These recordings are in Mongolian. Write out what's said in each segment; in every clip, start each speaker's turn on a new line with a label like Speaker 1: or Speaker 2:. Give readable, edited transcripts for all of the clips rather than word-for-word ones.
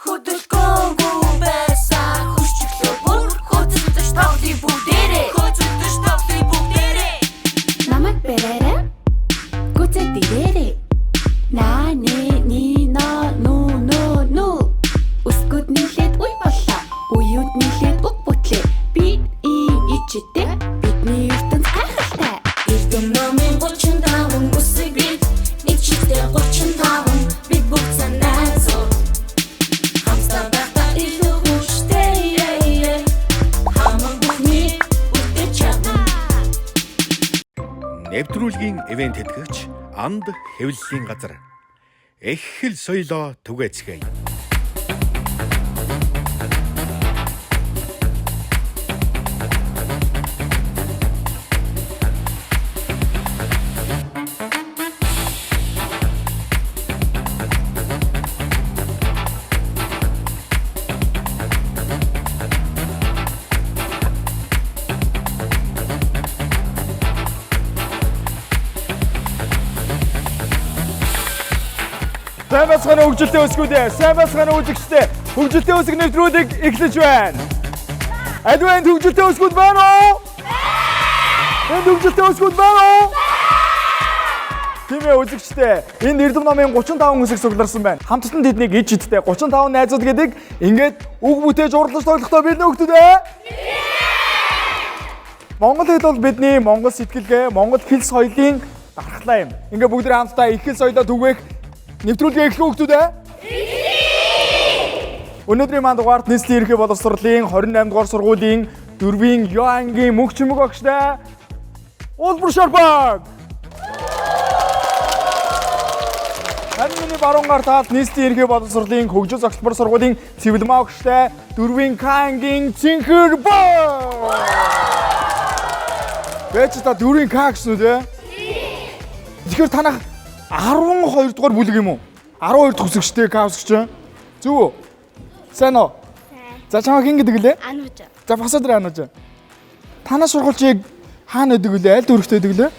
Speaker 1: хөдөлгөөнгүй байсан хүчтэй бүр хөдөлж тавлын бүгдээрээ намайг бэрээрээ гүцэд дээрээ наа ни но ну өсгөд нийлээд уй боллоо уюуд нийлээд уг бүтлээ би ичтэй бидний ертөнц гайхалтай эрдэм номын 35 үсэг бид нэг чигтээ 35 бид бүгд санаасуу хамстаа байхдаа илүү хүчтэй хамаг бүхний үтэ чадна
Speaker 2: нэвтрүүлгийн ивент тэтгэгч анд хэвлэлийн газар их хэл соёлоо түгээцгээе.
Speaker 3: Сайн бацгаана хөгжилтэй өсгүүдээ, сайн бацгаана үзэгчдээ хөгжилтэй өсг нэвтрүүлэг эхлэж байна. Адвент хөгжилтэй өсгүүд байна уу? Энд хөгжилтэй өсгүүд байна уу? Тийм ээ үзэгчдээ, энд Эрдэм номын 35 үсэг сугларсан байна. Хамтдаа тэднийг иж идтэй 35 найзууд гэдэг ингээд үг бүтээж уралдаж тоглохдоо бид нөхдөдөө. Монгол хэл бол бидний монгол сэтгэлгээ, монгол хэл соёлын дархлаа юм. Ингээд бүгд хамтдаа их хэл соёлоо түгээх нэвтрүүлгээ эхлэх хүүхдүүдээ. Өнөөдрийн маань дугаарт нийслэлийн ерхий боловсролын 28 дугаар сургуулийн 4-ийн Ё ангийн мөнх чимэг багштай Улбар Шарбаг. Хамгийн баруун гар талд нийслэлийн ерхий боловсролын хөгжил зохицбор сургуулийн цэвэлмаа багштай 4-ийн К ангийн Цэнхэр боо. Бэж та 4-ийн К гэсэн үү те? Тэгэхээр танах 12 дугаар бүлэг юм уу? 12 дахь үсэгчтэй К үсэгч. Зүг үү? Сайн уу? За чамаа хин гэдэг лээ?
Speaker 4: Анууж.
Speaker 3: За бас өдөр анууж. Танаа сургуульчийг хаана өдөг лээ? Аль дөрөвт өдөг лээ?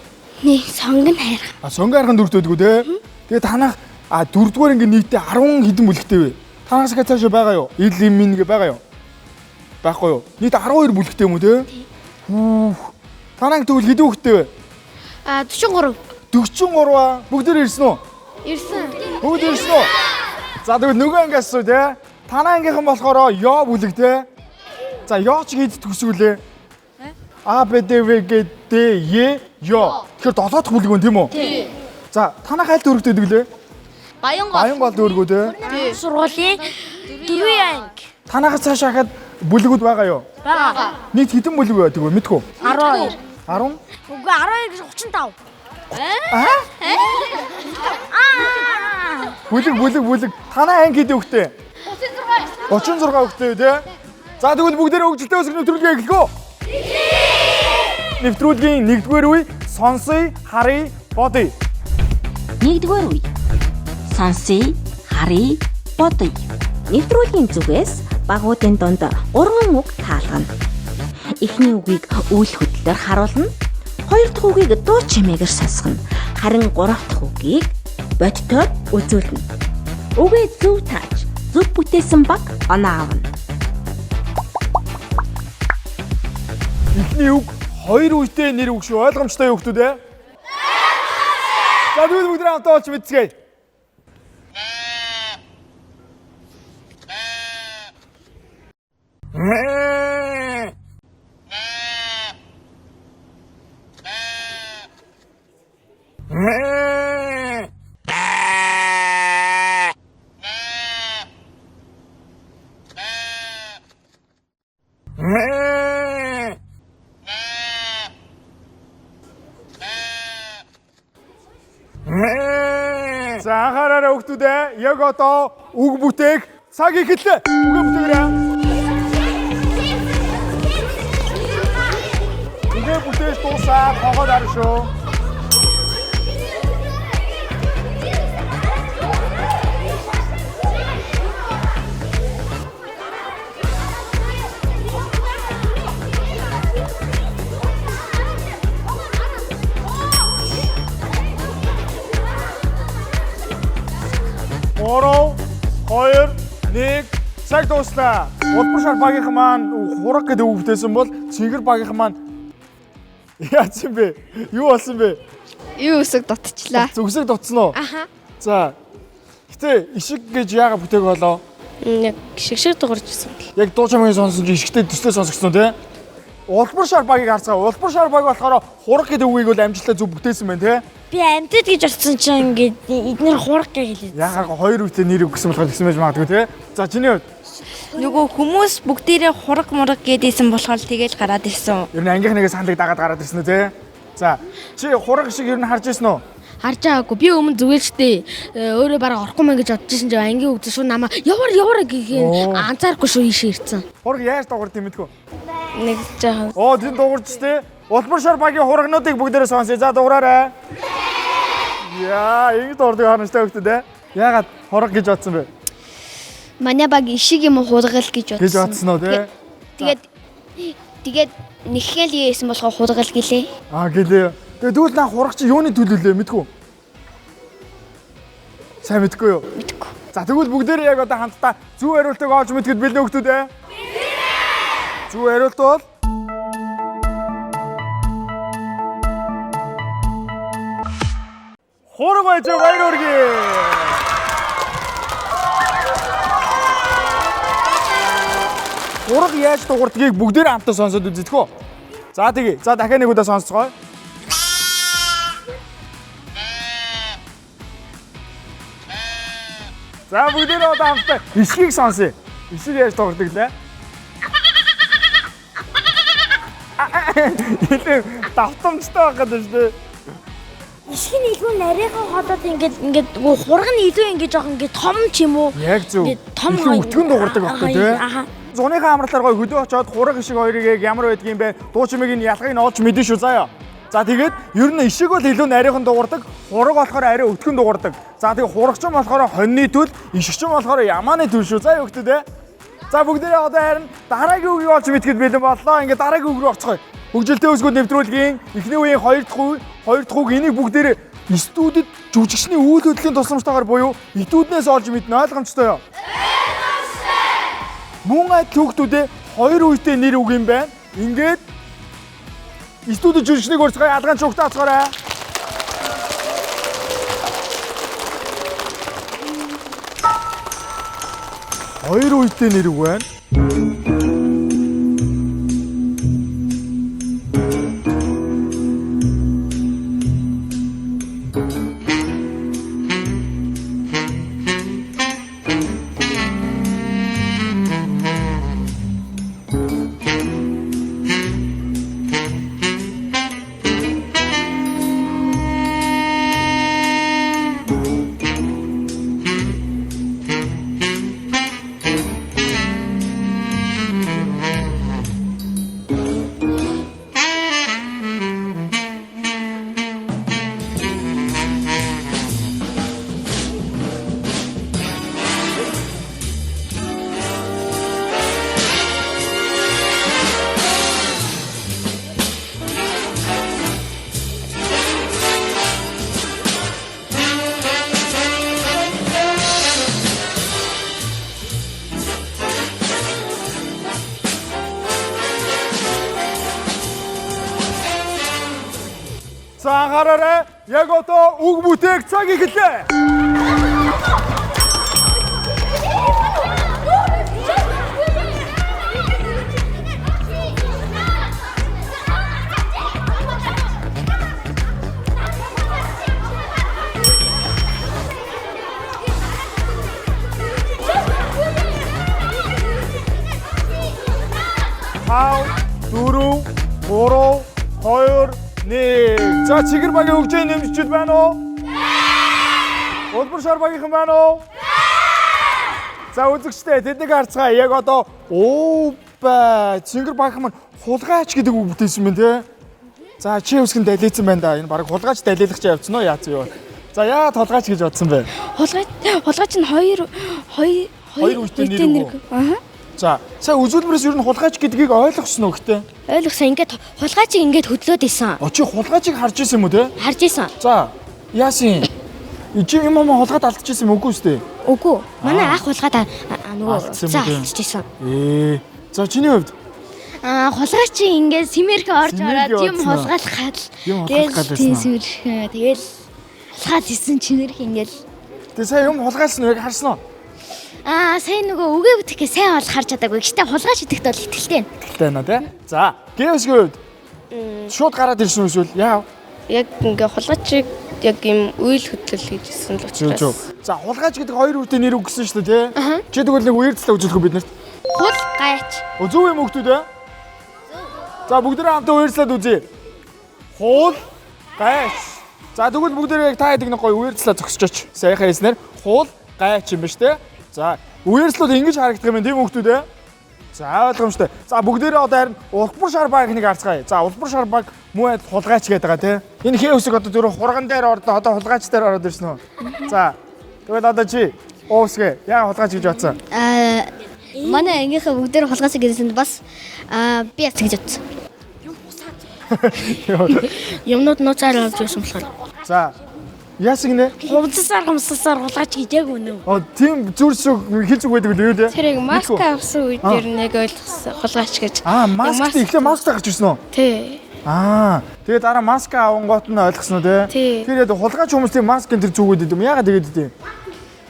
Speaker 4: Нэг сонгон хайрах.
Speaker 3: Сонгон хайрхан дөрөвт өдөг үү те? Тэгээ танах 4-р ингээ нийтдээ 10 хэдэн бүлэгтэй вэ? Танаас гэ цаашаа байгаа юу? Ил им мингээ байгаа юу? Байхгүй юу? Нийт 12 бүлэгтэй юм уу те? Танаа тэгвэл хэдэн хүүхэдтэй вэ?
Speaker 4: 43.
Speaker 3: 43 бүгд ирсэн үү?
Speaker 4: Ирсэн.
Speaker 3: Бүгд ирсэн үү? За тэгвэл нөгөө ангиас шүү те. Танаа ангийнхан болохоор Ё бүлэг те. За Ё ч хэд төсвөлээ? А Б Д В Г Д Е Ё. Тэгэхээр 7 дахь бүлэг байна тийм үү?
Speaker 4: Тий.
Speaker 3: За танаа хайлт өргөд өдөг лээ? Баянгол дөргөө те.
Speaker 4: Сургуулийн 4 анги.
Speaker 3: Танаагаас цаашаа хахад бүлгүүд байгаа юу?
Speaker 4: Бага.
Speaker 3: Нийт хэдэн бүлэг байдаг вэ? Мэдгүй.
Speaker 4: 12.
Speaker 3: 10?
Speaker 4: Үгүй 12 гэж 35.
Speaker 3: Бүлэг. Танаа анги хэд хүүхдээ? 36 хүүхдээ тий. За тэгвэл бүгдээрээ хөгжилтэй өсгөх нэвтрүүлгээ эхлэх үү? Нэвтрүүлгийн 1-р үе сонсъё, харъя, бодъё.
Speaker 5: 1-р үе. Сонсъё, харъя, бодъё. Нэвтрүүлгийн зүгээс багуудын дунд 3 үг таалгана. Эхний үгийг үйл хөдлөлөөр харуулна. 2 дахь үгийг дуу чимээгээр сонсгоно. Харин 3 дахь үгийг бодтоор үзүүлнэ. Үгээ зөв тааж, зөв бүтээсэн баг оноо авна.
Speaker 3: Эхний үг 2 үетэй нэр үг шүү. Ойлгомжтой юу хүүхдүүд ээ? За тэгвэл бүгд хамтдаа олж мэдцгээе. За анхаараарай хүүхдүүдээ. Яг одоо үг бүтээх цаг эхэллээ. Үгээ бүтээгээрэй. Үгээ бүтээж дуусаа хогоод харна шүү. Мороо 2 1 Цаг дуслаа. Улбар шар багийнхан маань хураг гэдэг үг бүтээсэн бол Цингэр багийнхан маань яац юм бэ? Юу болсон бэ?
Speaker 6: Юу өсөг дутчлаа.
Speaker 3: Зүгсэг дутсан уу?
Speaker 6: Аха.
Speaker 3: За. Гэтэ ишиг гэж яага бүтээг болоо?
Speaker 6: Нэг шигшиг дуурчсан.
Speaker 3: Яг дуу чамгийн сонсон чи ишигтэй төстэй сонсгосон тий? Улбар шар багийг харцгаа. Улбар шар баг болохоор хураг гэдэг үгийг бол амжилттай зөв бүтээсэн байна тий?
Speaker 4: Би амьтад гэж бодсон чинь ингээд эднэр хураг гэж хэлээ.
Speaker 3: Яагаад хоёр үгтэй нэр өгсөн болохоор гэсэн байж магадгүй тий? За чиний хувьд
Speaker 6: Нөгөө хүмүүс бүгдээрээ хураг мураг гэдээсэн болохоор тэгэл гараад ирсэн.
Speaker 3: ер нь ангийнхнаас саналыг дагаад гараад ирсэн үү тий? За чи хураг шиг ер нь харж ирсэн үү?
Speaker 4: Харж байгаагүй. Би өмнө зүгэлжтэй өөрөө бараг орохгүй мэн гэж бодож ирсэн чинь ангийн хөвгд шууд намаа яваар гэхээ анзаарахгүй шүү ийшээ ирсэн.
Speaker 3: Хураг яаж дуугард юм мэдгүй.
Speaker 6: Нэг жоохон.
Speaker 3: Оо тийм дуугарч тий? Улбар шар багийн хурагнуудыг бүгдээрээ сонсъё. За дуураарай. Яа, ингэ дуурдаг харамстай хөлтөө тий? Яагаад хураг гэж бодсон бэ?
Speaker 6: Манай баг ишиг юм хургал гэж
Speaker 3: Гэж бодсон уу тий?
Speaker 6: Тэгээд нэгхэл ийсэн болохоор хургал гэлээ.
Speaker 3: Аа гэлээ. Тэгээ дүүл наа хураг чи юуны төлөвлөө мэдгүй. Сайн мэдгүй юу?
Speaker 6: Мэдгүй.
Speaker 3: За тэгвэл бүгдээрээ яг одоо хамтдаа зөв хариултыг олж мэдгэд бэлэн хөлтөө тий? Зөв хариулт бол хураг байж баяр хүргэе. Хураг яаж дуурдгийг бүгдээрээ хамтдаа сонсоод үзэх үү? За тэгье. За дахиад нэг удаа сонсцгоё. За бүгдээрээ одоо хамтдаа ишгийг сонсъё. Ишиг яаж дуурдаг лээ? Илүү давтамжтай байх гэдэг шүү дээ.
Speaker 4: Ишиг нь илүү нарийнхан ходоод ингээд хураг нь илүү ингээд жоох ингээд том ч юм уу?
Speaker 3: Яг зөв.
Speaker 4: Том
Speaker 3: илүү өтгөн дуурдаг байхгүй тий?
Speaker 4: Аха.
Speaker 3: Зуныхаа амралтаар гой хөдөө очоод хураг ишиг хоёрыг яг ямар байдгийг юм бэ? Дуу чимээгийн ялгыг нь олж мэдэн шүү заяа. За тэгээд ер нь ишиг бол илүү нарийнхан дуурдаг, хураг болохоор арай өтгөн дуурдаг. За тэгээд хурагч нь болохоор хоньны төл, ишигч нь болохоор ямааны төл шүү заяа хөлтөө тий? За бүгдээрээ одоо харин дараагийн үгийг олж мэдгэд бэлэн боллоо. Ингээ дараагийн үг рүү орцгоё. Хөгжилтэй өсгүүд нэвтрүүлгийн эхний үеийн хоёр дахь үг энийг бүгдээрээ студид жүжигчний үйл хөдлөлийн тусламжтайгаар буюу этүүднээс олж мэднэ ойлгомжтой юу? Мөн адил хүүхдүүдээ хоёр үетэй нэр үг юм байна. Ингээд студид жүжигчнийг өрцгөө ялгаан чухтаа оцгоорой. Хоёр үетэй нэр үг байна. За анхаараарай. Яг одоо үг бүтээх цаг эхэллээ. Хав, дөрөв, гурав, хоёр, нэг. За Цэгэр багийн хөгжээ нэмжчүүд байна уу? Улбар шар багийнхан байна уу? За үзэгчтэй тэднийг харцгаая. Яг одоо Цэгэр багийнхан маань хулгайч гэдэг үг бүтээсэн байна те. За чи өсгөн далийцсан байна да. Энэ баг хулгайч далийлагч явцсан уу яац юу? За яа хулгайч гэж бодсон бэ?
Speaker 6: Хулгайч нь хоёр
Speaker 3: үетэй нэр үг.
Speaker 6: Аа.
Speaker 3: За сая үзүүлбэрээс ер нь хулгайч гэдгийг ойлгосон уу гэхдээ?
Speaker 4: Ойлгосон. Ингээд хулгайчийг ингээд хөдлөөд исэн.
Speaker 3: Чи хулгайчийг харж ирсэн юм уу те?
Speaker 4: Харж исэн.
Speaker 3: За яасан? Чи юм хулгаад алдчихсан юм үгүй шүү дээ.
Speaker 4: Үгүй. Манай ах хулгаад нөгөө
Speaker 3: Алдсан
Speaker 4: цаа
Speaker 3: юм уу?
Speaker 4: алдчихсан.
Speaker 3: За чиний хувьд
Speaker 4: Хулгай чи ингээд симэрхэ орж
Speaker 3: Симэрхэ
Speaker 4: ороод юм
Speaker 3: орсон уу?
Speaker 4: хулгайлахад
Speaker 3: Юм хулгайлах байсан уу?
Speaker 4: симэрхэ тэгэл хулгаад исэн чинэрх ингээд
Speaker 3: тэгээ сая юм хулгайлсан уу? Яг харсан уу?
Speaker 4: сайн нөгөө үгээ бүтэхээ сайн бол харж чадаагүй. Гэхдээ хулгайч идэхт бол итгэлтэй байна.
Speaker 3: Тэгтэй байна тий. За гэрээсгийн хувьд шууд гараад ирсэн эсвэл яав?
Speaker 6: Яг ингээ хулгайчийг яг юм үйл хөдлөл хийжсэн л учраас.
Speaker 3: За хулгайч гэдэг хоёр үгтэй нэр өгсөн шүү дээ тий. Чи тэгвэл нэг үердэлээ үзүүлэх үү биднэрт?
Speaker 4: Хулгайч.
Speaker 3: Зөв юм өгтүүд ээ. За бүгдээ хамтаа үердэлээд үзье. Хулгайч. За тэгвэл бүгдээ яг та хэд нэг гоё үердэлээ зогсчооч. Сайхан хэлснээр хулгайч юм ба штэ. За үерслүүд ингэж харагдах юм тийм хүүхдүүд ээ. За ойлгомжтой. За бүгдээрээ одоо харин улбар шар багийг харцгаая. За улбар шар баг муу хулгайч гэдэг байгаа тийм. Энэ хээ үсэг одоо зөвхөн хурган дээр ордоо одоо хулгайч дээр ороод ирсэн үү? За тэгвэл одоо чи уусгээ яа хулгайч гэж батсан?
Speaker 4: Манай ангийнхаа бүгдээр хулгайч гэсэн бас би яц гэж бодсон. Юмнууд нууцаар авч байсан болохоор.
Speaker 3: За яасаг нэ?
Speaker 4: Хувцасаар хумсасаар хулгайч гэж яг үнэ.
Speaker 3: Тийм зүрсүг хэл зүг байдаг л юу те?
Speaker 6: Тэр яг маск авсан үед тэр нэг ойлгосон хулгайч гэж.
Speaker 3: Маск ихлэ маск тагч ирсэн үү?
Speaker 6: Тий.
Speaker 3: Тэгээд дараа маск авангууд нь ойлгосон үү те? Тэгээд хулгайч хүмүүсийн маскын тэр зүгүүд идэм. Яагаад тэгээд идэв?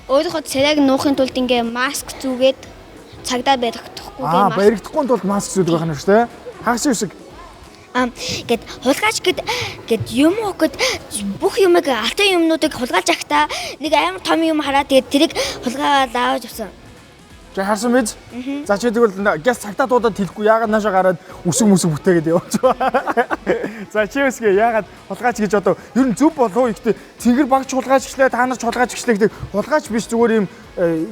Speaker 4: Өөрийнхөө царайг нуухын тулд ингээ маск зүгээд цагдаа баригдахгүй тийм
Speaker 3: баригдахгүй тулд маск зүүдэг байх нь шүү те? Хагас үсэг.
Speaker 4: Гэт хулгайч гэд юм уу гэд бүх юмыг алтай юмнуудыг хулгайлж ахта нэг амар том юм хараад тэгээд тэрийг хулгайлаад авч авсан.
Speaker 3: Чи харсан биз? За чи тэгвэл гяс цагтаа дуудаад хэлэхгүй яагаад наашаа гараад үсэг бүтээгээд явж байгаа. За чи үсгээ яагаад хулгайч гэж одоо ер нь зөв болов уу ихтэй цэнгэр багч хулгайч гэхлээр та нар ч хулгайч гэхлээр гэдэг хулгайч биш зүгээр юм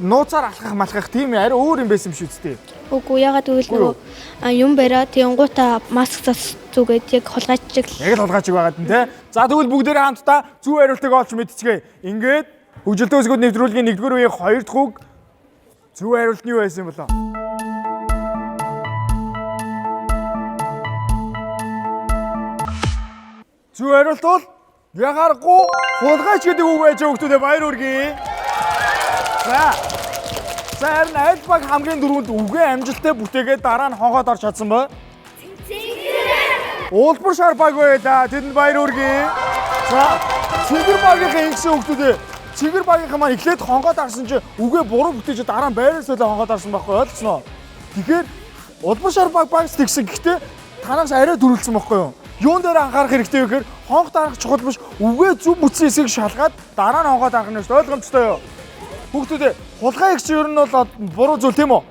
Speaker 3: нууцаар алхах тийм арай өөр юм байсан шүү дээ.
Speaker 6: Үгүй ягаад гэвэл нөгөө юм бариад тэнгуутаа маск зүгээд яг хулгайчиг
Speaker 3: яг л хулгайчиг байгаад нь те. За тэгвэл бүгдээрээ хамтдаа зөв хариултыг олж мэдчихье. Ингээд хөгжилтэй өсгөөд нэвтрүүлгийн 1-р үеийн 2 дахь үг зөв хариулт нь юу байсан юм болоо? Зөв хариулт бол ягарахгүй хулгайч гэдэг үг байж өгтөдөө баяр хүргэе. За харин аль баг хамгийн дөрөнд үгээ амжилттай бүтээгээд дараа нь хонхоод орж чадсан бай. Улбар шар баг байлаа. Тэдэнд баяр хүргэе. За цэнгэр багийнхаа ингэсэн хүүхдүүдээ цэнгэр багийнхаа маань эхлээд хонгоод арсан чи үгээ буруу бүтээж дараа нь байраас солио хонгоод арсан байхгүй ойлгосноо. Тэгэхээр улбар шар багс тэгсэн гэхдээ танаас арай дөрүүлсэн байхгүй юу? Юун дээр анхаарах хэрэгтэй вэ гэхээр хонх дарах чухал биш үгээ зөв бүтсэн хэсгийг шалгаад дараа нь хонгоод арах нь ойлгомжтой юу? Хүүхдүүдээ хулгай гэж ер нь бол буруу зүйл тийм үү?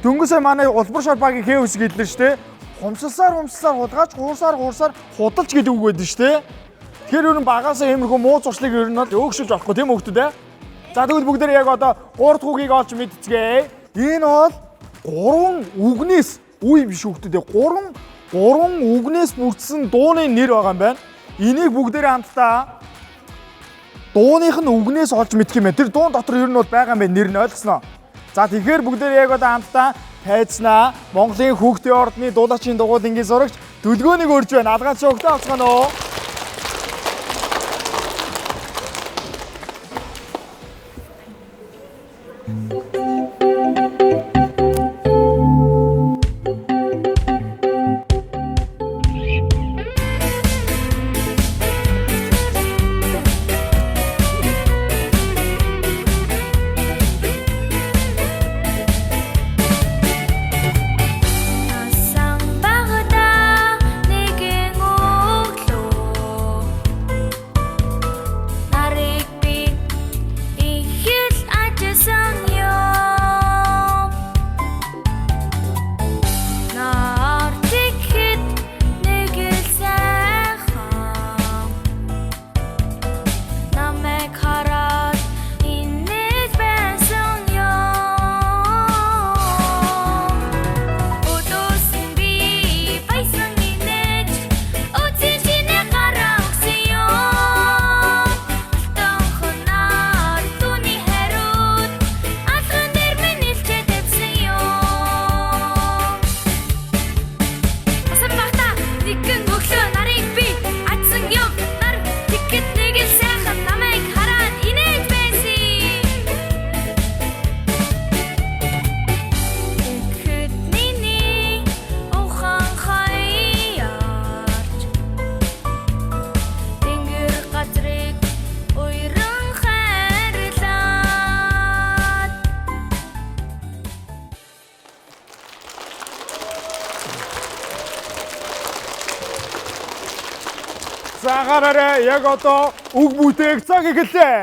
Speaker 3: Дөнгөсөө манай улбар шар багийн хээ үсэг хэллээ шүү дээ. Хумсалсаар хулгайч хуурсаар худалч гэдэг үг байдаг шүү дээ. Тэгэхээр ер нь багаасаа иймэрхүү муу зуршлыг ер нь бол өөгшүүлж болохгүй тийм хүүхдүүдээ. За тэгвэл бүгдээ яг одоо 3 дахь үгийг олж мэдчихье. Энэ бол 3 үгнээс үе биш хүүхдүүдээ 3 үгнээс бүрдсэн дууны нэр байгаа юм байна. Энийг бүгдээ хамтдаа дууных нь үгнээс олж мэдэх юм байна. Тэр дуун дотор ер нь бол байгаа юм байна. Нэр нь ойлгосноо. За тэгэхээр бүгдээ яг одоо хамтдаа тайзнаа Монголын хүүхдийн ордны дуулаачийн дугуйлангийн зурагч Дүлгөөнийг өрж байна. Алгаан цогтой авцгаана уу?
Speaker 1: Асан багада нэгэн өглөө
Speaker 3: гараарай. Яг одоо үг бүтээх цаг эхэллээ.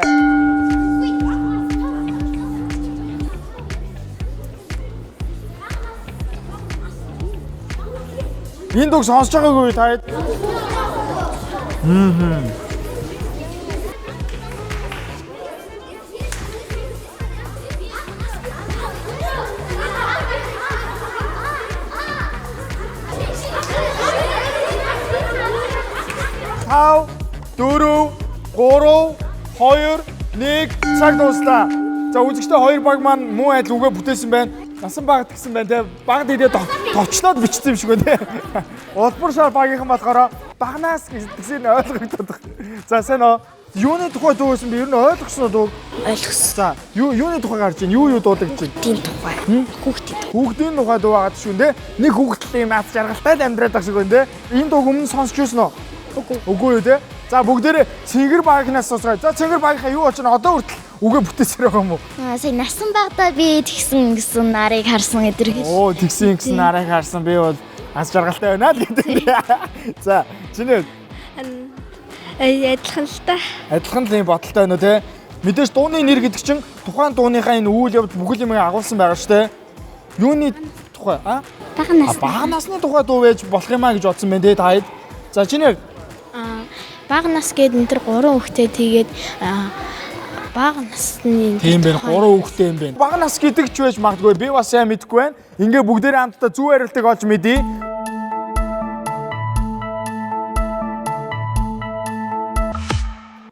Speaker 3: Энд үг сонсож байгаагүй таад. Тав, 4, 3, 2, 1 цаг дуслаа. За үзэгчтэй хоёр баг маань муу адил үгээ бүтээсэн байна. Насан багт гисэн байна те. Багт идээ товчлоод бичсэн юм шиг байна те. Улбар шар багийнхан болохоор багнаас гэсэн ойлгогддог. За сайн оо. Юуны тухай дуусан би ер нь ойлгосноо дуу.
Speaker 4: Ойлгосон.
Speaker 3: За юуны тухай гарч ийн? Юу дуудагч чинь?
Speaker 4: Тийм тухай. Хүүхдийн.
Speaker 3: Хүүхдийн тухай дуу байгаа шүү те. Нэг хүүхдтэй юм аз жаргалтай амьдраад байгаа шиг байна те. Энэ дууг өмнө сонсч юусэн уу? Үгүй юу те. За бүгдээрээ Цэнгэр багийнаас сонсгоо. За Цэнгэр багийнхаа юу болж байна? Одоо хүртэл үгээ бүтээсээр байгаа юм уу?
Speaker 4: Сая насан багтаа би тэгсэн гэсэн нарыг харсан эдэр гэж.
Speaker 3: Оо тэгсэн гэсэн нарыг харсан би бол аз жаргалтай байна л гэдэг. За чиний
Speaker 6: Адилхан л та.
Speaker 3: адилхан л юм бодолтой байна уу те. Мэдээж дууны нэр гэдэг чинь тухайн дууныхаа энэ үйл явдал бүхэл юмыг агуулсан байгаа шүү те. Юуны тухай
Speaker 6: Бага нас.
Speaker 3: бага насны тухай дуу байж болох юм а гэж бодсон байна те таад. За чиний
Speaker 6: Бага нас гээд энэ төр 3 хүүхдээ тэгээд бага насны
Speaker 3: тийм байна 3 хүүхдээ юм байна. Бага нас гэдэг ч байж магадгүй би бас сайн мэдэхгүй байна. Ингээ бүгдээрээ хамтдаа зөв хариултыг олж мэдье.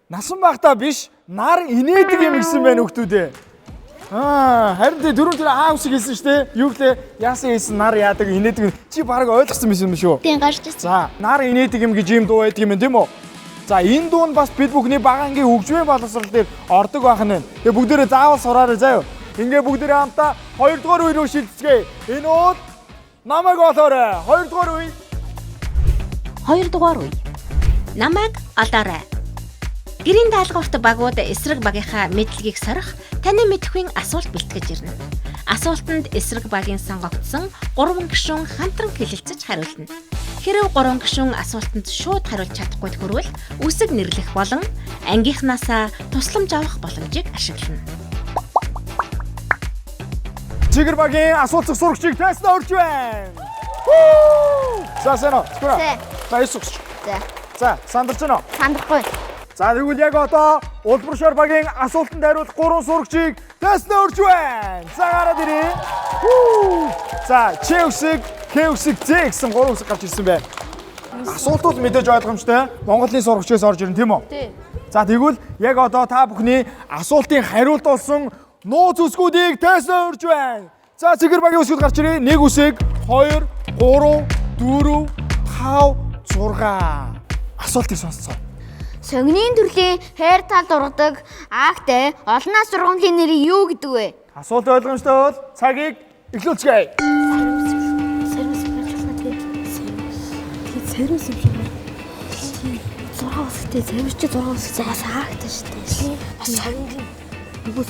Speaker 3: Насан багтаа биш нар инээдэг юм гэсэн байна хүүхдүүдээ. Харин тэ дөрөв тэр үсэг хэлсэн шүү дээ. Юу гэлээ яасан хэлсэн нар яадаг инээдэг чи баг ойлгосон юм шүү.
Speaker 4: Тийм гарч ирсэн.
Speaker 3: За нар инээдэг юм гэж юм дуу байдаг юм тийм үү? За энэ дуу нь бас бид бүхний багаангийн хөгжмийн боловсрол дээр ордог байх нь. Тэгээ бүгдээрээ заавал сураарай заяа. Ингээ бүгдээрээ хамтаа 2 дугаар үе рүү шилжцгээе. Энэ ууд намайг олоорой. 2 дугаар үе.
Speaker 5: 2 дугаар үе. Намайг олоорой. Гэрийн даалгаварт багууд эсрэг багийнхаа мэдлэгийг сорих таны мэдхийн асуулт бэлтгэж ирнэ. Асуултанд эсрэг багийн сонгогдсон 3 гишүүн хамтран хэлэлцэж хариулна. Хэрэв 3 гишүүн асуултанд шууд хариулж чадахгүй тохиолдол үсэг нэрлэх болон ангийнхнаасаа тусламж авах боломжийг ашиглана.
Speaker 3: Цэнгэр багийн асуулцах сурагчийг тестд орж байна. За сэно. За исүгч. За сандарч байна уу?
Speaker 4: Сандахгүй.
Speaker 3: За тэгвэл яг одоо улбар шар багийн асуултанд хариулах 3 сурагчийг тестд орж байна. За гараад ирээ. За Ч үсэг, К үсэг, З гэсэн 3 үсэг гарч ирсэн байна. Асуулт бол мэдээж ойлгомжтой. Монголын сурагчээс орж ирнэ тийм үү? Тийм. За тэгвэл яг одоо та бүхний асуултын хариулт болсон нууц үсгүүдийг тестд орж байна. За Цэнгэр багийн үсгүүд гарч ирээ. 1 үсэг, 2, 3, 4, 5, 6. Асуултыг сонсцоо.
Speaker 4: Сонгины төрлийн хайр талд ургадаг акт олноос сургуулийн нэрийг юу гэдэг вэ?
Speaker 3: Асуулт ойлгомжтой бол цагийг эхлүүлцгээе.
Speaker 6: Сэрмэс юм шиг байна. 6 үсэгтэй сэрмэсч 6 үсэг загаас хаагтай шүү дээ. Сонгин. Нөгөө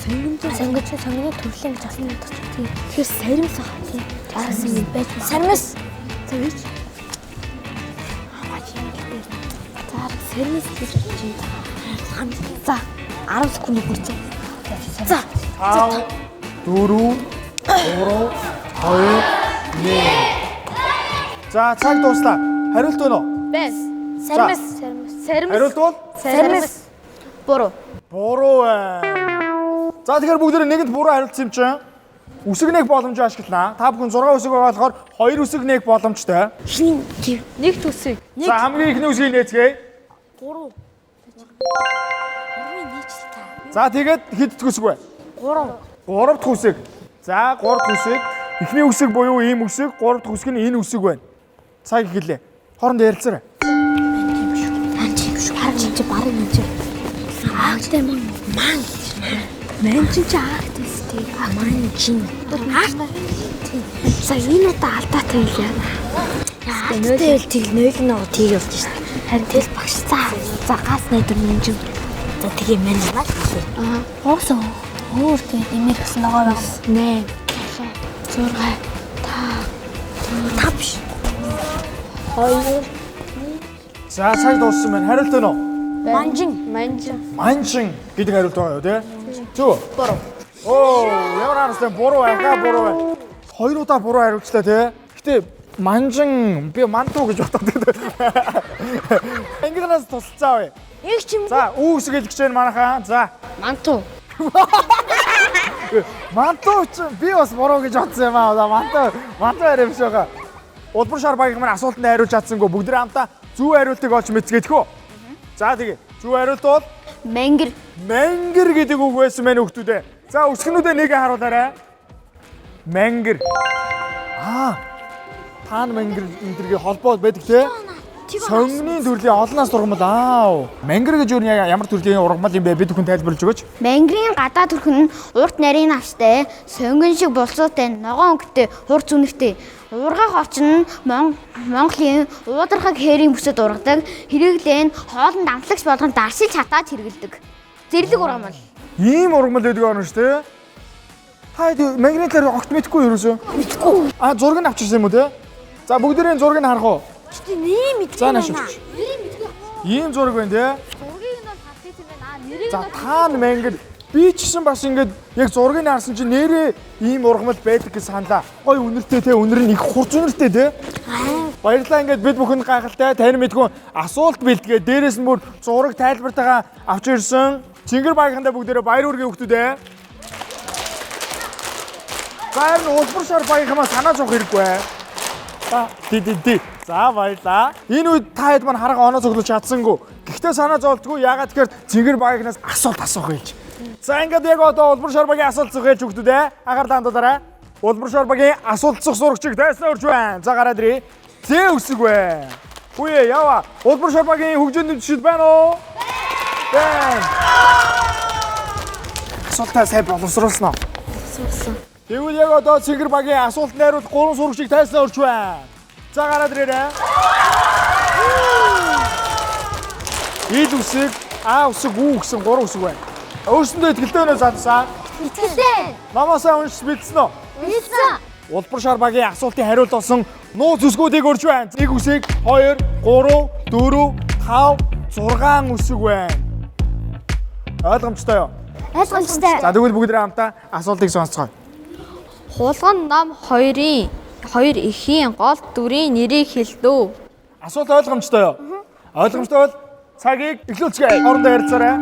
Speaker 6: сонгины төрлийн гэж асууж байдаг чинь. Тэгэхээр сэрмэс аа тийм. Арсан юм байж.
Speaker 4: Сармас.
Speaker 6: Тэгэж. Сэрмэс гэж чинь. За 10 секунд хүрчээ. За
Speaker 3: 5, 4, 3, 2, 1. За цаг дуслаа. Хариулт байна уу?
Speaker 6: бэс.
Speaker 4: Сармас.
Speaker 3: Хариулт бол
Speaker 4: Сармас. Буруу.
Speaker 3: буруу байна. За тэгэхээр бүгдээ нэгэнд буруу хариулсан юм чинь. Үсэг нээх боломжоо ашиглана. Та бүхэн 6 үсэг байгаа болохоор 2 үсэг нээх боломжтой.
Speaker 6: Хин нэг төсөг.
Speaker 3: За хамгийн ихний үсгийг нээцгээе.
Speaker 6: 3.
Speaker 3: За тэгээд хэд дахь үсэг вэ?
Speaker 6: 3.
Speaker 3: 3 дахь үсэг. За 3 дахь үсэг. Эхний үсэг буюу ийм үсэг, 3 дахь үсэг нь энэ үсэг байна. Цаг эхэллээ. Хоорондоо ярилцаарай.
Speaker 6: Чи бараг юм чи.Аагтай маань. Мэн чиаагтай сте. Маань чи. За энэ удаа алдаатай юм яана. Нойлол тэг нойлол нөө тийг явж шин. Харин тэл багш за газ найдар юм чи. За тэгээ мэн наа. Хоосоо. Өөр тэг имэр гэсэн ногоо байна. 8 6 5 2
Speaker 3: За цаг дууссан байна. Хариулт нь уу? Манжин гэдэг хариулт байгаа юу те? Зөв. Буруу. Оо, ямар харамсалтай буруу байна. Хоёр удаа буруу хариулчлаа те. Гэтэ манжин би манту гэж боддог. Ангиранаас тусалцаа вэ?
Speaker 6: Яг ч юм.
Speaker 3: За, үүс гэж чинь манайхаа. За.
Speaker 6: Манту.
Speaker 3: Манту ч би бас буруу гэж бодсон юм аа. Манту хариулж байгаа. Улбар шар багийн маань асуултанд хариулж чадсангүй бүгд хамтаа зөв хариултыг олж мэдцгээдхүү. За тэгээ. Зөв хариулт бол
Speaker 6: Мэнгэр.
Speaker 3: Мэнгэр гэдэг үг байсан мэн хүүхдүүдээ. За өсгөнүүдээ нэг харуулаарай. Мэнгэр. Таан мэнгэр энтергийн холбоо байдаг те. Сонгоны төрлийн олноос ургамал. Мэнгэр гэж юу ямар төрлийн ургамал юм бэ? Бид бүхэн тайлбарлаж өгөөч.
Speaker 6: Мэнгэрийн гадаа төрх нь урт нарийн авчтай, сонгон шиг булцуутай, ногоон өнгөтэй, хурц үнэтэй. Ургах овчин нь Монголын уудархаг хээрийн бүсэд ургадаг. Хэрэглэн хоолнд амтлагч болгон даршилж хатаад хэрэгэлдэг. Зэрлэг ургамал.
Speaker 3: Ийм ургамал байдаг орно шүү дээ. Хаад мэнгэрийн талаар огт мэдэхгүй юу ерөөсөө?
Speaker 6: Мэдгүй.
Speaker 3: Зураг нь авчихсан юм уу те? За бүгдээрээ зургийг харах уу?
Speaker 6: Чи нэм мэдгүй.
Speaker 3: За нааш өгч. Ийм зураг байна те.
Speaker 6: Зургийг нь хатчих юм байна. Нэрийг
Speaker 3: За таан мэнгэр би ч гэсэн бас ингэж яг зургийг харсан чинь нэрээ ийм ургамал байдаг гэж саналаа. Гой үнэртэй те, үнэр нь их хурц үнэртэй те. Баярлалаа ингээд бид бүхэнд гайхалтай тань мэдгүй асуулт бэлтгээ дээрээс нь бүр зураг тайлбартайгаа авч ирсэн. Цингэр багийнхандаа бүгдээрээ баяр хүргэе хүүхдүүдээ. За энэ улбар шар багийнхаа санаа зовх хэрэггүй. За баярлаа. Энэ үед та хэд маань харга оноо цоглож чадсангүй. Гэхдээ санаа зовлтгүй яагаад тэгэхээр цингэр багийнхнаас асуулт асуух хэлж. За ингээд яг одоо улбар шар багийн асуулт асуух хэлж хүүхдүүдээ анхаарлаа хандуулаарай. Улбар шар багийн асуултсах сурагчийг тайснаа урьж байна. За гараад ирээ. Зээ үсэг вэ. Хүүе ява. Улбар шар багийн хөгжөөнд төшид байна уу? Байна. Асуултаа сайн боловсруулсан уу?
Speaker 6: сурсан.
Speaker 3: Тэгвэл яг одоо цингэр багийн асуулт найруулах 3 сурагчийг тайснаа урьж байна. За гараад ирээрэй. Ил үсэг, А үсэг, Ү гэсэн 3 үсэг байна. Өөрсөндөө итгэлтэй өнөө задсан.
Speaker 6: Итгэлтэй.
Speaker 3: Намаасаа уншиж мэдсэн үү?
Speaker 6: Мэдсэн.
Speaker 3: Улбар шар багийн асуултын хариулт болсон нууц үсгүүдийг урьж байна. 1 үсэг, 2, 3, 4, 5, 6 үсэг байна. Ойлгомжтой юу?
Speaker 6: Ойлгомжтой.
Speaker 3: За тэгвэл бүгд хамтаа асуултыг сонсцгоё.
Speaker 7: Хулган нам хоёр эхийн гол дүрийн нэрийг хэлдөө.
Speaker 3: Асуулт ойлгомжтой юу? Ойлгомжтой бол цагийг эхлүүлцгээе. Орондоо ярилцаарай.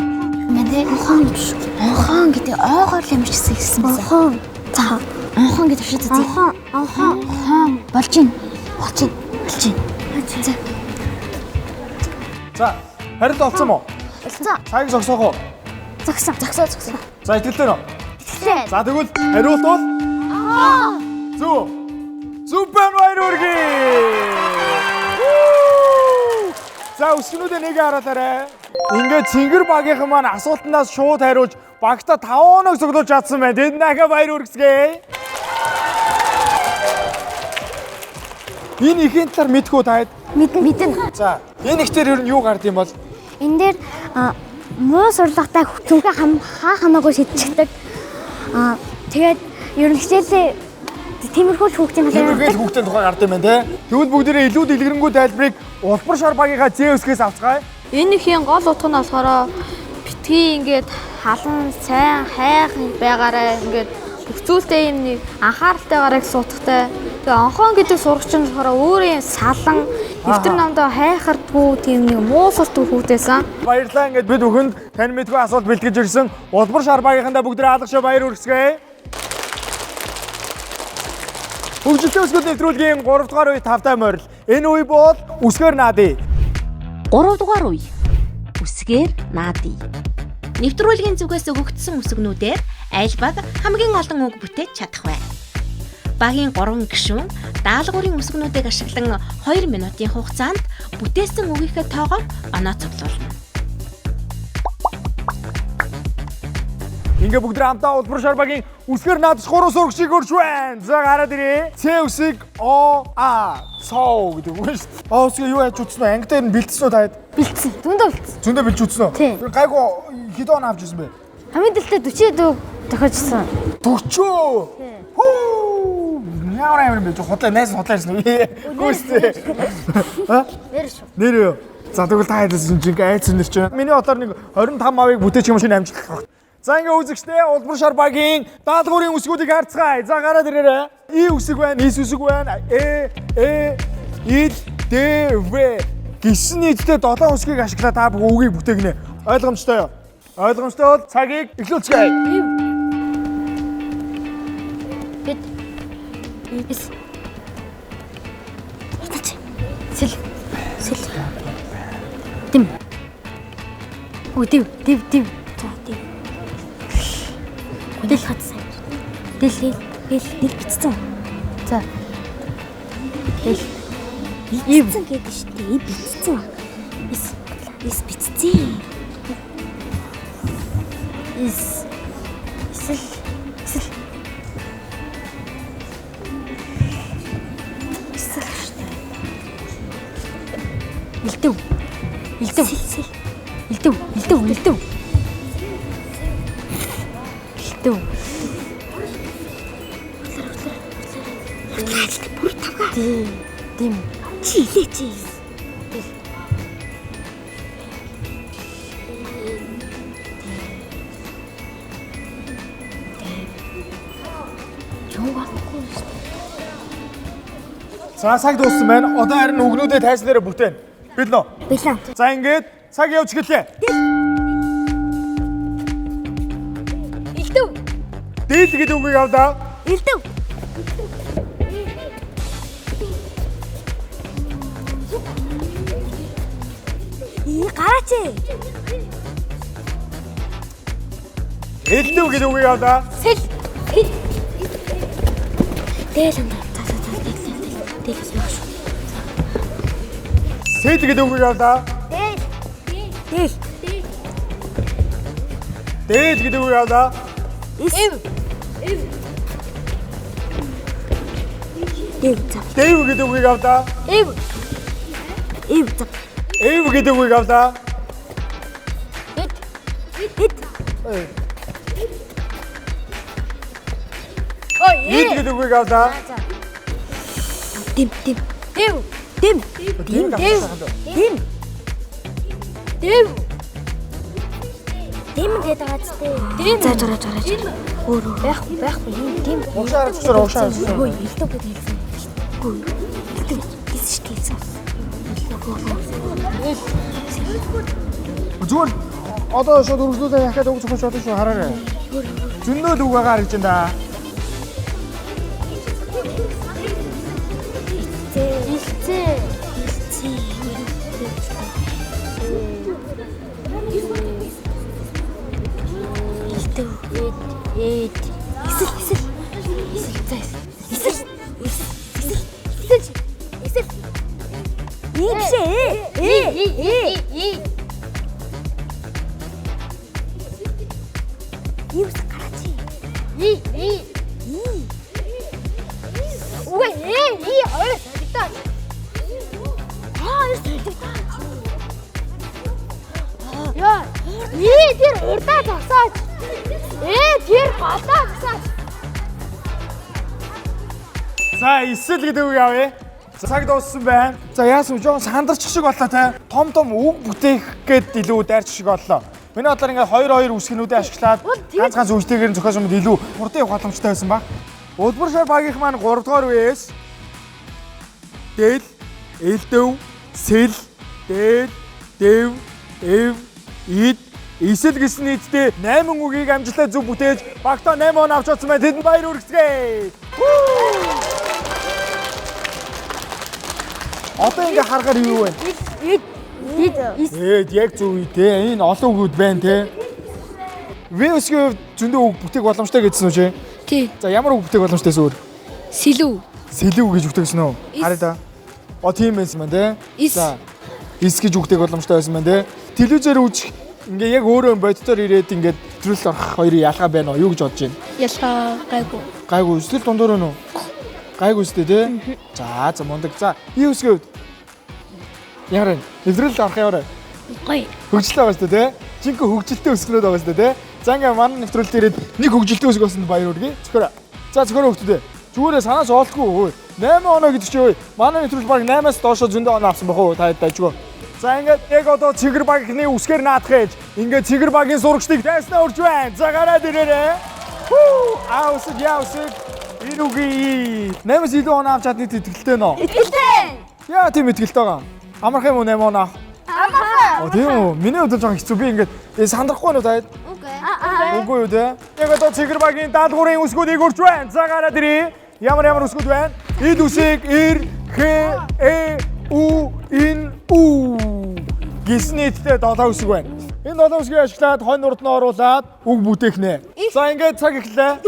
Speaker 6: Мэдээ онхон гэдэг ойгоор л ямарчсан гэсэн байна. За онхон гэдэг шиг зэ. Онхон болж байна.
Speaker 3: За хариулт олцсон уу?
Speaker 6: За
Speaker 3: Цагийг зогсоох уу?
Speaker 6: зогсоо.
Speaker 3: За итгэлтэй нөө.
Speaker 6: Итгэлтэй.
Speaker 3: За тэгвэл хариулт бол Зүг. Супер баярурги. За өсгөнүүдээ нэг хараалаарай. Ингээд цингэр багийнхан маань асуултандаас шууд хариулж багта 5 хоног цуглуулж чадсан байна. Тэд нахаа баяр хүргэцгээе. Энэ ихийн талаар мэдхүү таад.
Speaker 6: Мэдэн.
Speaker 3: За энэ ихтер ер нь юу гард юм бол?
Speaker 6: Энэ дээр муу сурлагатай түнхээ хаа хамаагүй шийдчихдэг. Тэгээд ер нь хичээлээ тиймэрхүү хүүхдийн
Speaker 3: Тиймэрхүү хүүхдийн тухай гард юм байна те. Тэгвэл бүгдээрээ илүү дэлгэрэнгүй тайлбарыг улбар шар багийнхаа зээвсгээс авцгаая.
Speaker 7: Энэ ихийн гол утга нь болохоор битгий ингээд халан сайн хайхан байгаарай ингээд хөвцүүлтэй юм нэг анхааралтайгаараа гэсэн утгатай. Тэгээ онхон гэдэг сурагч нь болохоор өөрийн салан дэвтэр намдаа хайхардгүй тийм нэг муу суртгүй хүүхдээсэн.
Speaker 3: Баярлалаа ингээд бид бүхэнд тань мэдгүй асуулт бэлтгэж ирсэн улбар шар багийнхандаа бүгдээрээ алгашаа баяр хүргэцгээе. Хөгжилтэй өсгөл нэвтрүүлгийн 3 дугаар үе 5 дахь морил. Энэ үе бол үсгээр наадъя.
Speaker 5: 3 дугаар үе. Үсгээр наадъя. Нэвтрүүлгийн зүгээс өгөгдсөн үсгнүүдээр аль баг хамгийн олон үг бүтээж чадах вэ? Багийн 3 гишүүн даалгаврын үсгнүүдийг ашиглан 2 минутын хугацаанд бүтээсэн үгийнхээ тоогоор оноо цуглуулна.
Speaker 3: Ингээ бүгд хамтаа улбар шар багийн үсгээр наадах 3 сурагчийг урьж байна. За гараад ирээ. Ц үсэг О А цоо гэдэг үг шүү дээ. О үсгээ юу яаж үтсэн бэ? Ангитай нь бэлдсэн үү таад?
Speaker 6: бэлдсэн. Зөндөө бэлдсэн.
Speaker 3: Зөндөө бэлж үтсэн үү?
Speaker 6: Тийм.
Speaker 3: Гайгүй хэдэн он авч ирсэн бэ?
Speaker 6: Хамгийн дэлтэй 40 дөө тохиожсон.
Speaker 3: 40. Хүү! Яавар юм бэ? Хотлоо найс хотлоо ирсэн үү? Гүйстэй.
Speaker 6: Нэр шүү.
Speaker 3: Нэр юу? За тэгвэл та хэдээс жинхэнэ айц нэр чинь. Миний бодлоор нэг 25 авыг бүтээч юм шиг амжилт авах. За ингээ үзэгчтэй улбар шар багийн даалгаврын үсгүүдийг харцгаая. За гараад ирээрэй. И үсэг байна, ис үсэг байна. Ил, Д, В гэсэн нийтдээ 7 үсгийг ашиглаад та бүх үгийг бүтээгнэ. Ойлгомжтой юу? Ойлгомжтой бол цагийг эхлүүлцгээе.
Speaker 6: Бид Сэл. Дэм. Үдэв. За дэв. Гүдэл хатсан. Дэл нэг бицсэн. За. Дэл. Бицсэн гэдэг шүү дээ. Бицсэн. Ис бицсэн. Исэл. Илдэв. Бүр тавга. Дэм. Чи.
Speaker 3: За цаг дууссан байна. Одоо харин үгнүүдээ тайзнараа бүтээн. Билнэ.
Speaker 6: Билэн.
Speaker 3: За ингээд цаг явж гэлээ.
Speaker 6: Илдэв.
Speaker 3: Дийл гэдэг үгийг авдаа.
Speaker 6: Илдэв. Гараач.
Speaker 3: Элдэв гэдэг үгийг авдаа.
Speaker 6: Сэл. Дээлэн.
Speaker 3: Сэл гэдэг үгийг авдаа.
Speaker 6: Дeel.
Speaker 3: Дэл гэдэг үгийг авдаа.
Speaker 6: Эв.
Speaker 3: Дэв гэдэг үгийг авдаа.
Speaker 6: Эв.
Speaker 3: Эв гэдэг үгийг авдаа.
Speaker 6: Эд.
Speaker 3: Ид гэдэг үгийг авдаа.
Speaker 6: Дэм. Дэм гэдэг аацтай. Дэм. За зураач. Өөр байхгүй юм дэм.
Speaker 3: Уушаа
Speaker 6: Илдэв гэдэг хэлсэн. Илдэв. Хэлсэн.
Speaker 3: Зүгээр одоо шууд өргөжлүүлээ яхаад үг зөвхөн шууд шүү хараарай. Зөндөө л үг агаар гэж энэ.
Speaker 6: Тэр урдаа зогсооч. Тэр голоо зогсооч.
Speaker 3: За эсэл гэдэг үг авъя. Цаг дууссан байна. За яасан вэ? Жохон сандарчих шиг боллоо те. Том үг бүтээх гээд илүү дайрчих шиг боллоо. Миний бодлоор ингээд 2 үсгнүүдээ ашиглаад ганц үгтэйгээр зохиосон мэт илүү хурдан явах боломжтой байсан ба. Улбар шар багийнх маань 3 дугаар үеэс дэл, элдэв, сэл, дэл, дэв, эв, ид, исэл гэсэн нийтдээ 8 үгийг амжилттай зөв бүтээж багтаа 8 он авч чадсан байна. Тэдэнд баяр хүргэцгээе. Одоо ингээ харахаар юу вэ? Яг зөв үү те. Энэ олон үгүүд байна те. Вэсгийн зөндөө үг бүтээх боломжтой гэсэн үү чи?
Speaker 6: Тий.
Speaker 3: За ямар үг бүтээх боломжтой зүгээр? Сэлүү гэж үгтэйсэн үү? Харъя да. Тийм байсан байна те. За. Ис гэж үгтэйг боломжтой байсан байна те. Телевизээр үзэх ингээ яг өөрөө боддоор ирээд ингээд нэвтрүүлэлт орох хоёрын ялгаа байна уу? Юу гэж бодож байна?
Speaker 6: Ялгаа гайгүй.
Speaker 3: Гайгүй эсвэл дундуур нь үү? Гайгүй үстэй те. За мундаг. За ий үсгээ үед. Яарэ нэвтрүүлэлт орох яваарай.
Speaker 6: Гоё.
Speaker 3: Хөгжлөө байгаа шүү дээ те. Жинхэнэ хөгжилтэй өсгөнөд байгаа шүү дээ те. За ингээ манай нэвтрүүлэлт ирээд нэг хөгжилтэй өсгөх болсон баяр хүргэе. Зөвхөн. За зөвхөн хөгтдөө. Зүгээрээ санаас оолтгүй. 8 оноо гэдэг чинь манай нэвтрүүлэлт баг 8-аас доошо зөндөө оноо авсан байх уу? Та дайжгүй. За ингээд яг одоо цэгэр багийнхны үсгээр наадах ээж. Ингээд цэгэр багийн сурагчдыг тайснаа урж байна. За гараад ирээрээ. Аусаг яусаг. Ирүүгээ. 8-с илүү оноо авч чадны итгэлтэй нөө.
Speaker 7: Итгэлтэй.
Speaker 3: Яа тийм итгэлтэй байгаа. Амарх юм уу 8 оноо?
Speaker 7: Амархан.
Speaker 3: Тийм үү. Миний өдөр жоохон хэцүү. Би ингээд сандрахгүй нь таад. Үгүй юу те. Яг одоо цэгэр багийн даалгаврын үсгүүдийг урж байна. За гараад ирээ. Ямар үсгүүд байна? Ид үсэг ир х у ин у гиснэттэй 7 үсэг байна. Энэ 7 үсгийг ашиглаад хонь урд нь оруулаад үг бүтэхнэ. За ингээд цаг эхлэе.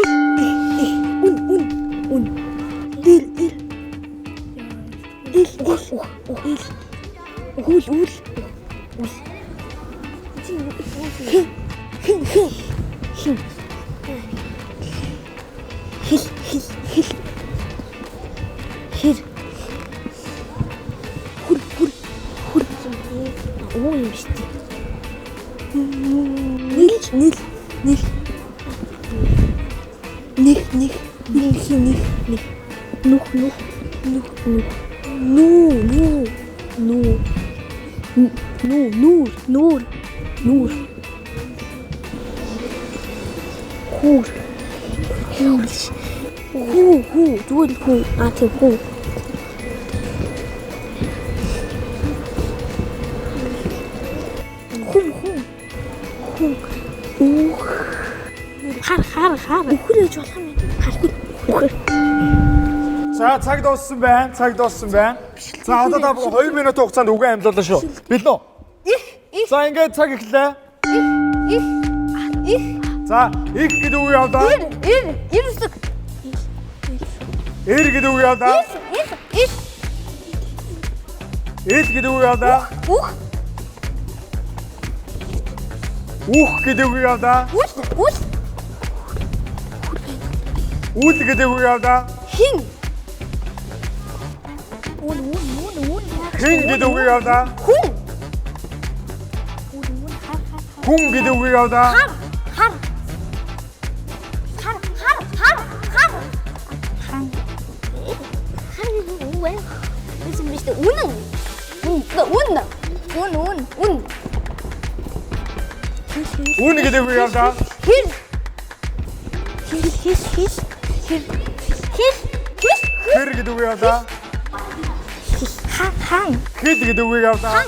Speaker 3: За цаг дууссан байна. За одоо та 2 минут хугацаанд үгээ амлуулаа шүү. Билнэ үү? За ингээд цаг эхлэе. За их гэдэг үг явдаа.
Speaker 7: Ир үсэг.
Speaker 3: Ир гэдэг үг явдаа. Ил гэдэг үг явдаа.
Speaker 7: Ух
Speaker 3: гэдэг үг явдаа. Үл гэдэг үг явдаа.
Speaker 7: хин.
Speaker 3: Хин гэдэг үг явдаа. Хүн гэдэг үг явдаа.
Speaker 7: Хар.
Speaker 3: Үн гэдэг үг явдаа. Хэр гэдэг үг явдаа. Хэд гэдэг үг явдаа.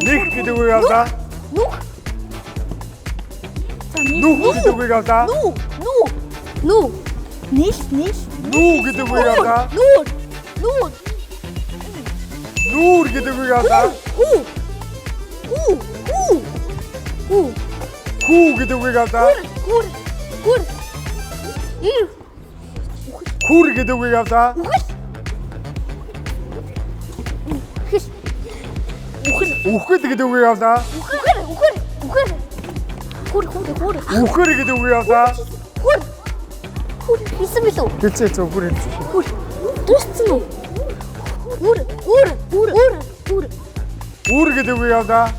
Speaker 3: Них гэдэг үг явдаа. Нүх гэдэг үг явдаа. Нүү гэдэг үг явдаа. Нүүр гэдэг үг явдаа. Хүү гэдэг үг явдаа. Хүр гэдэг үг явдаа. Үхэл гэдэг үг явдаа. Үхэр гэдэг үг явдаа. Хэлцээ үхэр. Үр гэдэг үг явдаа.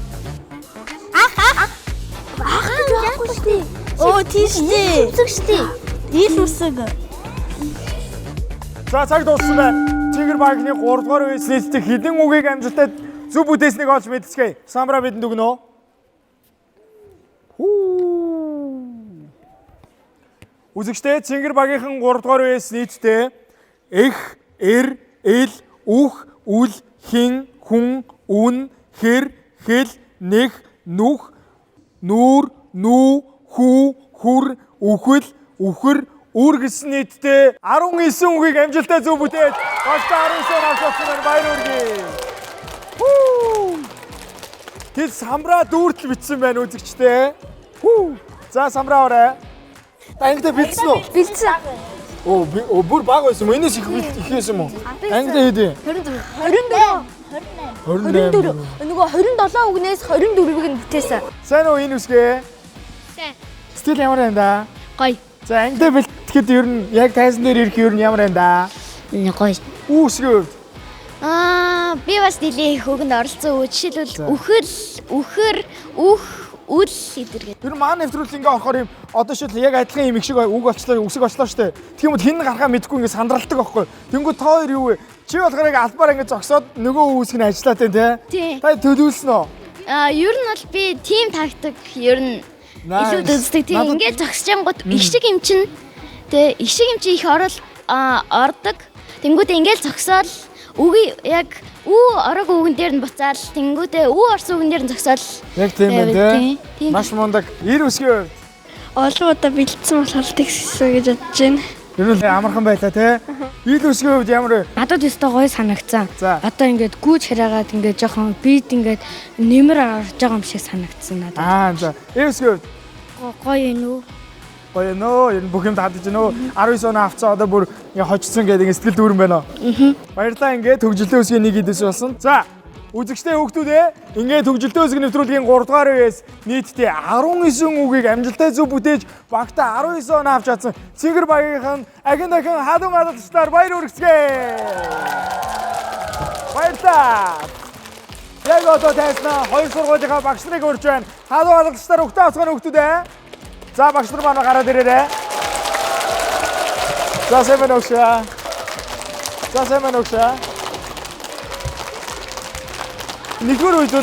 Speaker 3: За цаг дууссан байна. Цэгэр багны 3 дугаар үеэс нийтдээ хэдэн үгийг амжилтад зөв бүтээснийг олж мэдцгээе. Самбра бидэнд өгнө. Үзэгчдээ Цэнгэр багийнхан 3 дугаар үеэс нийтдээ эх, эр, эл, үх, үл, хин, хүн, үн, хэр, хэл, нэх, нүх, нүүр, нүү, хүү, хүр, үхэл, үхэр, үр гэсэн нийтдээ 19 үгийг амжилттай зөв бүтээж багтаа 19 авч авсан байна. Баяр хүргэе. Тэд самбра дүүртэл бичсэн байна үзэгчдээ. За самбра орой. Ангитай бэлдсэн үү?
Speaker 7: Бэлдсэн.
Speaker 3: Бүр бага байсан юм. Энэс их байсан юм уу? Ангитай хэдий?
Speaker 7: 24. Нөгөө 27 үгнээс 24-ийг нь бүтээсэн.
Speaker 3: Сайн уу энэ үсгээ?
Speaker 6: Сайн.
Speaker 3: Стил ямар байна да?
Speaker 6: Гоё.
Speaker 3: За ангитай бэлтгэхэд ер нь яг тайзан дээр ирэх ер нь ямар байна да?
Speaker 6: Гоё.
Speaker 3: Үсгээ.
Speaker 6: Би бас нэлээ их үгэнд оролцсон. Жишээлбэл үхэл, үхэр, үх, үл идэргээд.
Speaker 3: Тэр маань нэвтрүүлэг ингээ орохоор юм одоо шил яг адилхан юм их шиг үг болчлоо үсэг болчлоо штэ. Тэгэх юм бол хин гарахаа мэдгүй ингээ сандралдаг байхгүй. Тэнгүү тоо хоёр юу вэ? Чи болохоор яг албаар ингээ зогсоод нөгөө үсэг нь ажиллаад байна те. Та төлөвлөсөн үү?
Speaker 6: Ер нь бол би тим тактик ер нь илүү үздэг. Тийм ингээд зогсчихгонгод их шиг юм чин. Тэгээ их шиг юм чи их ордог. Тэнгүүдээ ингээд зогсоол үгүй яг үү орог үгэн дээр нь буцаал тэнгүүдээ үү орсон үгэн дээр нь зогсоол.
Speaker 3: Яг тийм байна те. Маш мундаг. Ир үсгийн
Speaker 6: олон удаа бэлдсэн болохоор тэгсэн гэж бодож байна.
Speaker 3: Ер нь амархан байлаа те. Ир үсгийн хувьд ямар вэ?
Speaker 8: Надад өстой гоё санагцсан.
Speaker 3: За.
Speaker 8: Одоо ингээд гүйж хараагаад ингээд жоохон бит ингээд нэмэр орж байгаа юм шиг санагдсан надад.
Speaker 3: За. Ир үсгийн хувьд
Speaker 8: Гоё юм уу?
Speaker 3: Гоё нөө. Ер нь бүх юм таадаж нөө. 19 оноо авцаа одоо бүр ингээ хожсон гэдэг ингээ сэтгэл дүүрэн байна. Баярлалаа ингээ төгжөлтэй үсгийн нэг идэс болсон. За. Үзэгчтэй хүүхдүүдээ ингээ төгжөлтэй үсгийн нэвтрүүлгийн 3 дугаар үеэс нийтдээ 19 үгийг амжилттай зөв бүтээж багтаа 19 оноо авч чадсан Цэгэр багийнхан агин дахин халуун гадагчдаар баяр хүргэцгээе. Баярлалаа. Яг одоо тайснаа хоёр сургуулийнхаа багш нарыг урьж байна. Халуун гадагчдаар өгтөө авцгааны хүүхдүүдээ. За багш нар манай гараад ирээрэй. За сайн өгшөө. Нэгдүгээр үед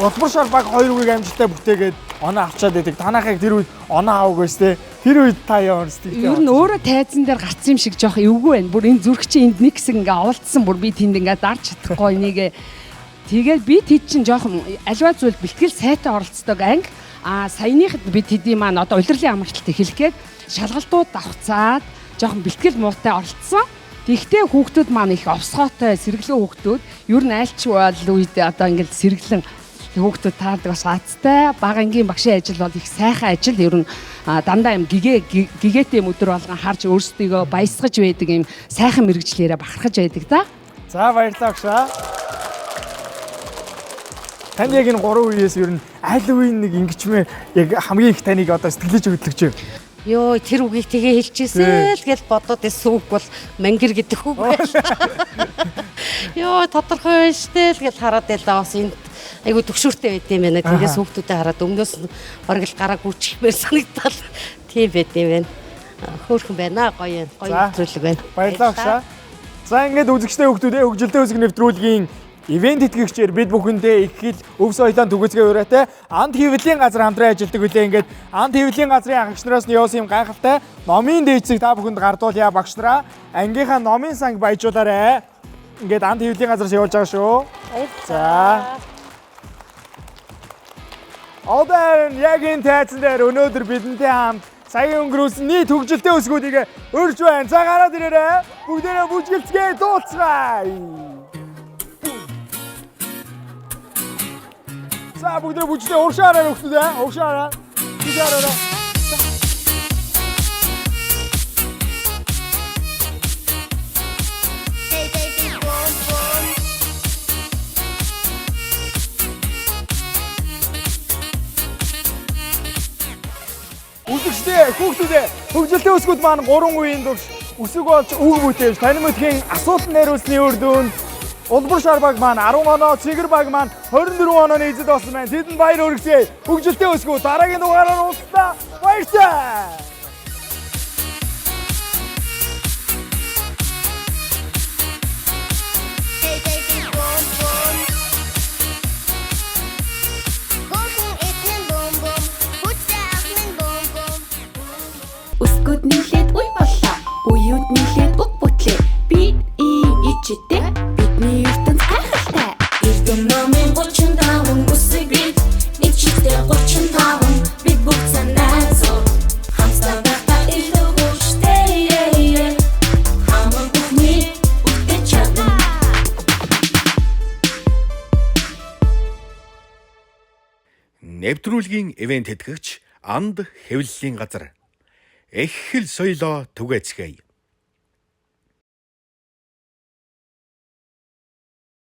Speaker 3: Улбар шар баг 2 үгийг амжилттай бүтээгээд оноо авчаад байдаг. Танахыг тэр үед оноо аваагүй штэ. Тэр үед та ямар сэтгэлтэй?
Speaker 9: Ер нь өөрөө тайзан дээр гарсан юм шиг жоох эвгүй байна. Бүр энэ зүрхчийн энд нэг хэсэг ингээ оволцсон. Бүр би тэнд ингээ дарж чадахгүй энийг. Тэгээд би тэд чинь жоох альва зүйл бэлтгэл сайтай оролцдог анги. Саяныхад бид тэдний маань одоо улирлын амралтыг хэлэхэд шалгалтууд давхцаад жоох бэлтгэл муутай оролцсон. Тэгтээ хүүхдүүд маань их овсгоотой сэргэлэн хүүхдүүд ер нь айлч үед одоо ингээд сэргэлэн хүүхдүүд таардаг бас азтай бага ангийн багшийн ажил бол их сайхан ажил ер нь дандаа юм гэгээтэй өдөр болгон харж өөрсдийгөө баясгаж байдаг юм сайхан мэрэгчлэрээ бахархаж байдаг да.
Speaker 3: За баярлалаа багшаа. Таны яг энэ 3 үеэс ер нь аль үеийн нэг ингэчмээ яг хамгийн их таныг одоо сэтгэлж хөдлөж байна.
Speaker 10: Йоо тэр үгийг тэгээ хэлчихсэн л гэж бодоод байсан үг бол мангэр гэдэг үг байлаа. Йоо тодорхой штэ л гэж хараад байлаа бас энд айгу төгшөөртэй байт юм байна. Тэгээс хүүхдүүдэд хараад өмнөөс нь оргил гараа гүйчихмээр санагдал тийм байт юм байна. Хөөрхөн байна гоё зүйлэг байна.
Speaker 3: Баярлалаа багшаа. За ингээд үзэгчтэй хүүхдүүдээ хөгжилтэй үсэг нэвтрүүлгийн ивент тэтгэгчээр бид бүхэндээ их хэл өв соёлын түгэцгээ ураатай Анд хэвлэлийн газар хамтран ажилладаг үлээ ингээд Анд хэвлэлийн газрын агч нараас нь явсан юм гайхалтай номын дээдсийг та бүхэнд гардуулъя багш нараа ангийнхаа номын санг баяжуулаарай. Ингээд Анд хэвлэлийн газараас явуулж байгаа шүү. За. Одоо яг энэ тайзан дээр өнөөдөр бидэнтэй хамт сая өнгөрүүлсэн нийт хөгжилтэй үсгүүдийг урьж байна. За гараад ирээрэй. Бүгдээрээ бүжгэлцгээ дууцгаая. За бүгдээ бүжлээ уршаараа өгтөө уршаараа. Тийшээрээ. Үзэгчдээ хүүхдүүдээ хөгжилтэй үсгүүд маань 3 үеийн турш үсэг болж үг бүтээж тань мэдхийн асуулт найруулсны үр дүнд Улбар шар баг маань 10 оноо, Цэгэр баг маань 24 онооны эзэд болсон байна. Тэдэнд баяр хүргэцгээе. Хөгжилтэй өсгөө дараагийн дугаараар уулзлаа. Баярлалаа.
Speaker 1: Үсгүүд нийлээд үе боллоо. Уюуд нийлээд үг бүтлээ. Би ичтэй. Бидний ертөнц гайхалтай. Эрдэм номын 35 үсэг бид ичтэй 35 бид бүх санаа зов. Хамтдаа байхдаа илүү хүчтэй. Хамаг бүхний үгтэй чадна.
Speaker 2: Нэвтрүүлгийн ивент тэтгэгч Анд хэвлэлийн газар. Их хэл соёлоо түгээцгээе.